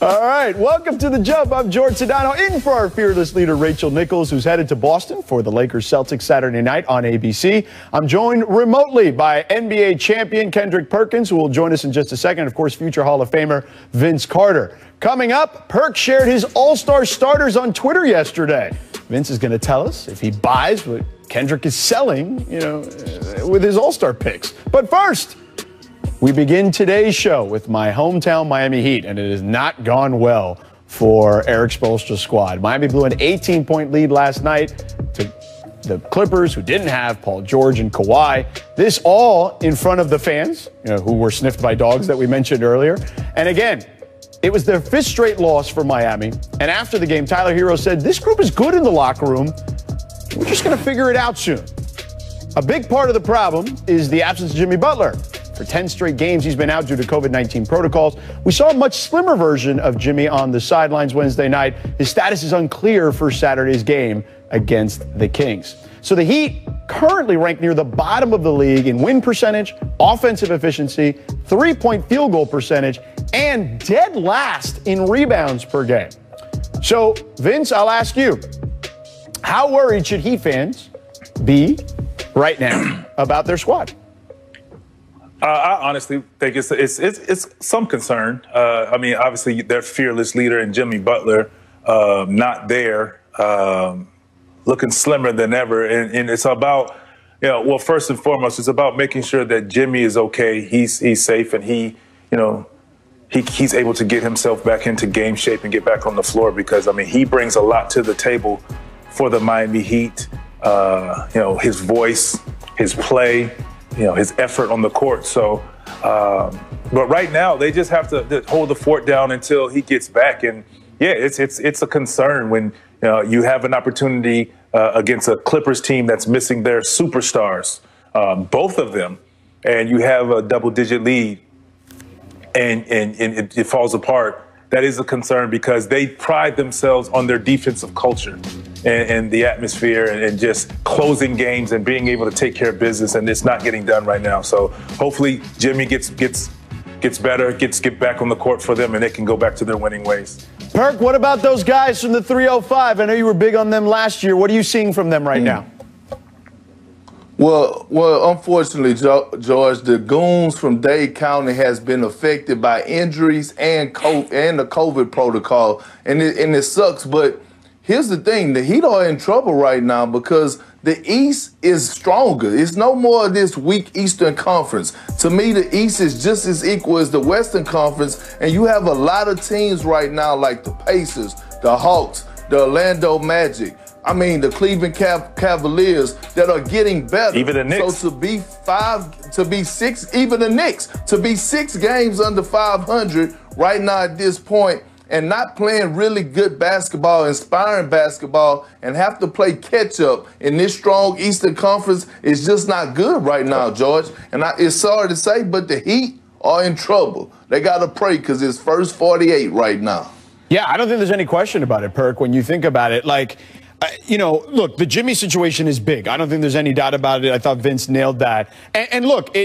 All right, welcome to The Jump. I'm George Sedano, in for our fearless leader, Rachel Nichols, who's headed to Boston for the Lakers-Celtics Saturday night on ABC. I'm joined remotely by NBA champion Kendrick Perkins, who will join us in just a second. Of course, future Hall of Famer Vince Carter. Coming up, Perk shared his all-star starters on Twitter yesterday. Vince is going to tell us if he buys what Kendrick is selling, with his all-star picks. But first, we begin today's show with my hometown Miami Heat, and it has not gone well for Eric Spoelstra's squad. Miami blew an 18-point lead last night to the Clippers, who didn't have Paul George and Kawhi. This all in front of the fans, who were sniffed by dogs that we mentioned earlier. And again, it was their fifth straight loss for Miami. And after the game, Tyler Hero said, "This group is good in the locker room. We're just going to figure it out soon." A big part of the problem is the absence of Jimmy Butler. For 10 straight games, he's been out due to COVID-19 protocols. We saw a much slimmer version of Jimmy on the sidelines Wednesday night. His status is unclear for Saturday's game against the Kings. So the Heat currently rank near the bottom of the league in win percentage, offensive efficiency, three-point field goal percentage, and dead last in rebounds per game. So, Vince, I'll ask you, how worried should Heat fans be right now about their squad? I honestly think it's some concern. I mean, obviously, their fearless leader and Jimmy Butler not there, looking slimmer than ever. And it's about, well, first and foremost, it's about making sure that Jimmy is okay, he's safe, and he's able to get himself back into game shape and get back on the floor, because, I mean, he brings a lot to the table for the Miami Heat. His voice, his play, his effort on the court. So, but right now they just have to hold the fort down until he gets back. And yeah, it's a concern when you have an opportunity against a Clippers team that's missing their superstars, both of them, and you have a double-digit lead, and it falls apart. That is a concern, because they pride themselves on their defensive culture and the atmosphere and just closing games and being able to take care of business, and it's not getting done right now. So hopefully Jimmy gets better, get back on the court for them, and they can go back to their winning ways. Perk, what about those guys from the 305? I know you were big on them last year. What are you seeing from them right now? Well, unfortunately, George, the goons from Dade County has been affected by injuries and the COVID protocol, and it sucks. But here's the thing: the Heat are in trouble right now because the East is stronger. It's no more of this weak Eastern Conference. To me, the East is just as equal as the Western Conference, and you have a lot of teams right now like the Pacers, the Hawks, the Orlando Magic. I mean, the Cleveland Cavaliers that are getting better. Even the Knicks. So to be 6 games under 500 right now at this point, and not playing really good basketball, inspiring basketball, and have to play catch-up in this strong Eastern Conference is just not good right now, George. And it's sorry to say, but the Heat are in trouble. They got to pray, because it's first 48 right now. Yeah, I don't think there's any question about it, Perk, when you think about it. Like, look, the Jimmy situation is big. I don't think there's any doubt about it. I thought Vince nailed that. And look,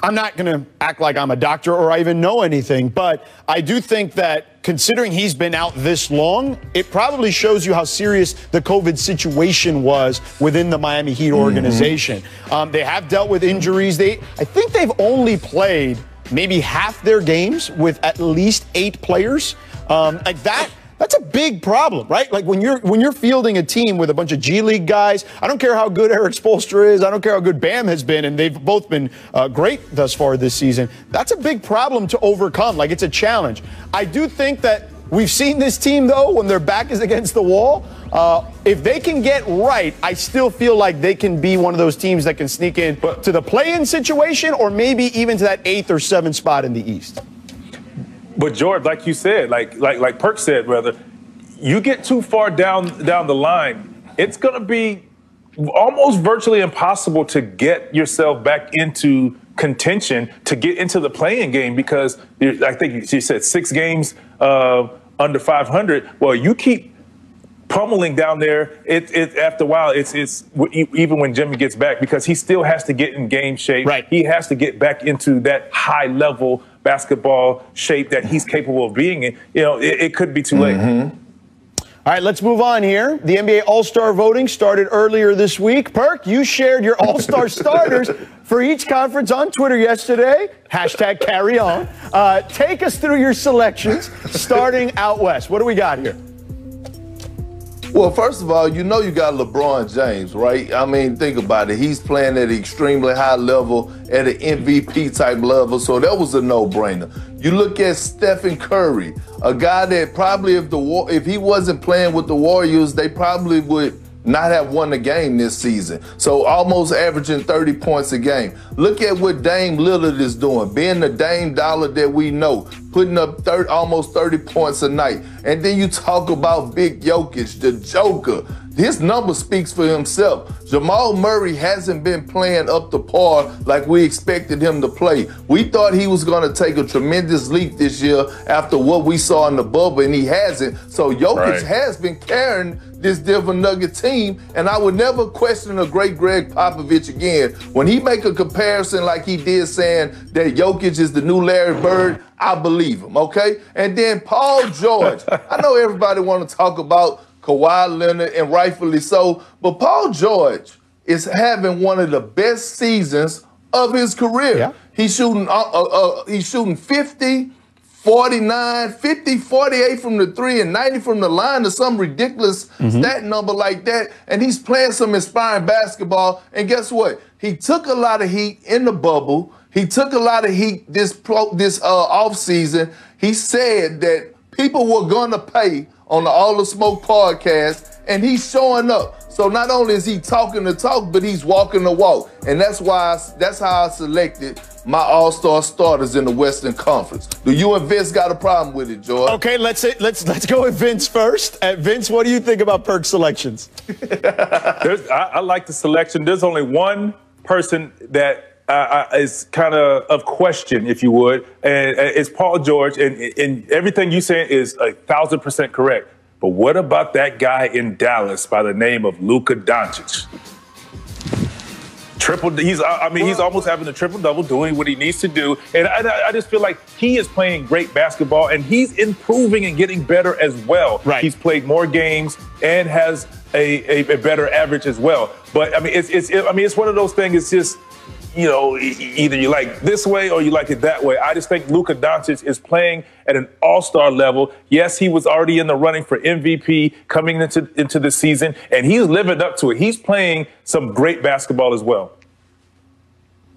I'm not going to act like I'm a doctor or I even know anything, but I do think that considering he's been out this long, it probably shows you how serious the COVID situation was within the Miami Heat organization. They have dealt with injuries. I think they've only played maybe half their games with at least 8 players. Like that. That's a big problem, right? Like when you're fielding a team with a bunch of G League guys, I don't care how good Eric Spoelstra is, I don't care how good Bam has been, and they've both been great thus far this season. That's a big problem to overcome. Like, it's a challenge. I do think that we've seen this team, though, when their back is against the wall. If they can get right, I still feel like they can be one of those teams that can sneak in to the play-in situation, or maybe even to that 8th or 7th spot in the East. But George, like you said, like Perk said, rather, you get too far down the line, it's going to be almost virtually impossible to get yourself back into contention, to get into the play-in game, because I think you said 6 games under 500. Well, you keep pummeling down there. After a while, it's even when Jimmy gets back, because he still has to get in game shape. Right. He has to get back into that high level basketball shape that he's capable of being in, it could be too late. All right, let's move on here. The NBA All-Star voting started earlier this week. Perk, you shared your All-Star starters for each conference on Twitter yesterday. Hashtag carry on. Take us through your selections starting out west. What do we got here? Well, first of all, you got LeBron James, right? I mean, think about it. He's playing at an extremely high level, at an MVP type level, so that was a no-brainer. You look at Stephen Curry, a guy that probably if he wasn't playing with the Warriors, they probably would not have won the game this season. So almost averaging 30 points a game. Look at what Dame Lillard is doing, being the Dame Dollar that we know, putting up almost 30 points a night. And then you talk about Big Jokic, the Joker. His number speaks for himself. Jamal Murray hasn't been playing up to par like we expected him to play. We thought he was going to take a tremendous leap this year after what we saw in the bubble, and he hasn't. So Jokic has been carrying this Denver Nugget team, and I would never question a great Greg Popovich again. When he make a comparison like he did saying that Jokic is the new Larry Bird, I believe him, okay? And then Paul George. I know everybody want to talk about Kawhi Leonard, and rightfully so, but Paul George is having one of the best seasons of his career. Yeah. He's shooting 50, 49, 50, 48 from the three, and 90 from the line, to some ridiculous stat number like that. And he's playing some inspiring basketball. And guess what? He took a lot of heat in the bubble. He took a lot of heat this offseason. He said that people were going to pay on the All the Smoke podcast, and he's showing up. So not only is he talking the talk, but he's walking the walk. And that's how I selected my All-Star starters in the Western Conference. Do you and Vince got a problem with it, George? Okay, let's go with Vince first. Vince, what do you think about Perk's selections? I like the selection. There's only one person that is kind of question, if you would, and it's Paul George, and everything you say is 1,000% correct. But what about that guy in Dallas by the name of Luka Doncic? He's almost having a triple-double, doing what he needs to do. And I just feel like he is playing great basketball, and he's improving and getting better as well. Right. He's played more games and has a better average as well. But, it's one of those things, it's just, either you like this way or you like it that way. I just think Luka Doncic is playing at an all-star level. Yes, he was already in the running for MVP coming into the season, and he's living up to it. He's playing some great basketball as well.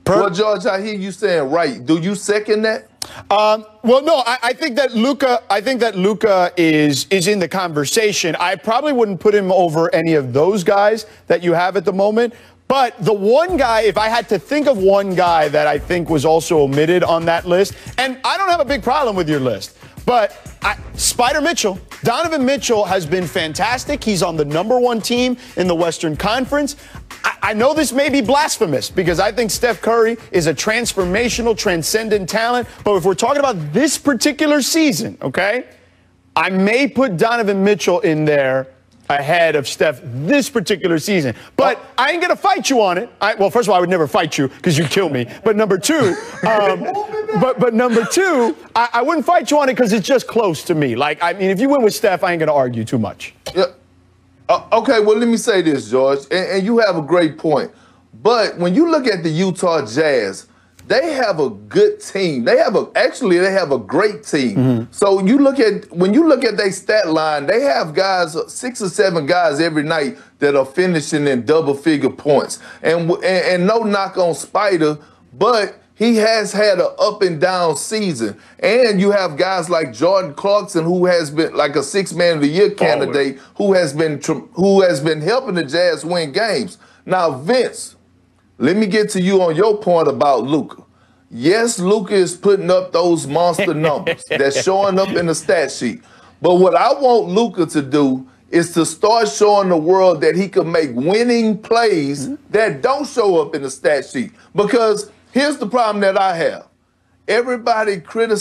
Well, George, I hear you saying right. Do you second that? Well, no, I think that Luka is in the conversation. I probably wouldn't put him over any of those guys that you have at the moment. But the one guy, if I had to think of one guy that I think was also omitted on that list, and I don't have a big problem with your list, but Spider Mitchell, Donovan Mitchell has been fantastic. He's on the #1 team in the Western Conference. I know this may be blasphemous because I think Steph Curry is a transformational, transcendent talent. But if we're talking about this particular season, okay, I may put Donovan Mitchell in there ahead of Steph this particular season. But I ain't going to fight you on it. Well, first of all, I would never fight you because you'd kill me. But number two, but number two, I wouldn't fight you on it because it's just close to me. If you went with Steph, I ain't going to argue too much. Yeah. Okay, well, let me say this, George, and you have a great point. But when you look at the Utah Jazz, they have a good team. They have a great team. So when you look at their stat line, they have guys, 6 or 7 guys every night that are finishing in double-figure points. And no knock on Spider, but he has had an up and down season. And you have guys like Jordan Clarkson, who has been like a 6th Man of the Year candidate, who has been helping the Jazz win games. Now, Vince, let me get to you on your point about Luka. Yes, Luka is putting up those monster numbers that's showing up in the stat sheet. But what I want Luka to do is to start showing the world that he can make winning plays that don't show up in the stat sheet. Because here's the problem that I have. Everybody criticizes